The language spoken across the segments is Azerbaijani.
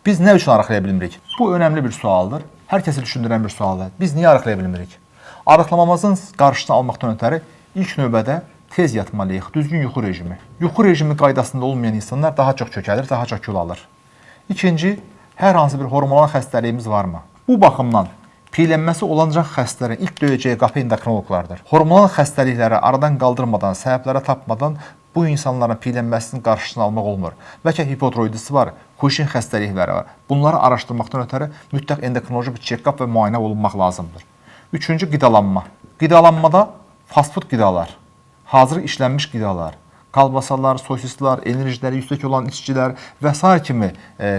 Biz nə üçün arıqlaya bilmirik? Bu önəmli bir sualdır. Hər kəsi düşündürən bir sualdır. Biz niyə arıqlaya bilmirik? Arıqlamamızın qarşısını almaqdan ötəri ilk növbədə tez yatmalıyıq, düzgün yuxu rejimi. Yuxu rejimi qaydasında olmayan insanlar daha çox kökəlir, daha çox kilo alır. İkinci, hər hansı bir hormonal xəstəliyimiz varmı? Bu baxımdan piyələnməsi olacaq xəstələrin ilk döyəcəyi qapı endokrinoloqlardır. Hormonal xəstəlikləri aradan qaldırmadan, səbəblərə tapmadan bu insanların piyələnməsinin qarşısını almaq olmur. Bəlkə hipotiroidisi var, Kuşin xəstəlikləri var. Bunları araşdırmaqdan ötəri mütləq endokrinoloji bir check-up və müayinə olunmaq lazımdır. Üçüncü, qidalanma. Qidalanmada fast food qidalar, hazır işlənmiş qidalar, kalbasalar, sosislər, enerjiləri yüksək olan içkilər və s. kimi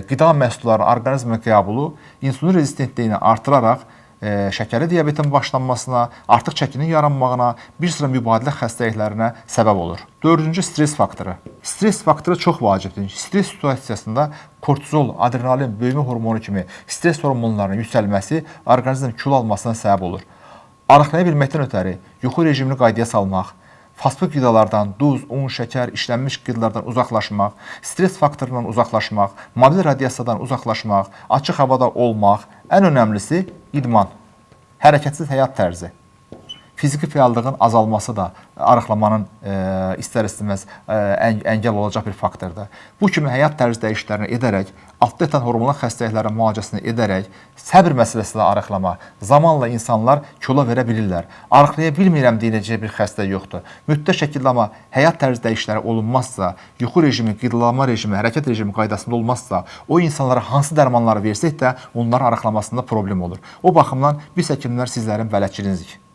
qida məhsullarının orqanizmə qəbulu insulin rezistentliyini artıraraq şəkərli diabetin başlanmasına, artıq çəkinin yaranmağına, bir sıra mübadilə xəstəliklərinə səbəb olur. Dördüncü, stres faktoru. Stres faktoru çox vacibdir. Stres situasiyasında kortizol, adrenalin, böyümə hormonu kimi stres hormonlarının yüksəlməsi orqanizmin kilo almasına səbəb olur. Arıqlaya bilməkdən ötəri yuxu rejimini qaydaya salmaq, fast food qidalardan, duz, un, şəkər, işlənmiş qidalardan uzaqlaşmaq, stres faktorundan uzaqlaşmaq, mobil radiasiyadan uzaqlaşmaq, açıq havada olmaq, ən önəmlisi idman, hərəkətsiz həyat tərzi. Fiziki fəallığın azalması da arıqlamanın istər-istəməz əngəl olacaq bir faktordur. Bu kimi həyat tərzi dəyişikliklərini edərək, altda yatan hormonal xəstəliklərin müalicəsini edərək, səbr məsələsi ilə arıqlama, zamanla insanlar kilo verə bilirlər. Arıqlaya bilmirəm deyiləcək bir xəstə yoxdur. Mütləq şəkildə amma həyat tərzi dəyişiklikləri olunmazsa, yuxu rejimi, qidalanma rejimi, hərəkət rejimi qaydasında olmazsa, o insanlara hansı dərmanları versək də onların arıqlamasında problem olur. O baxımdan biz həkimlər sizlərin bələdçiliyinizik.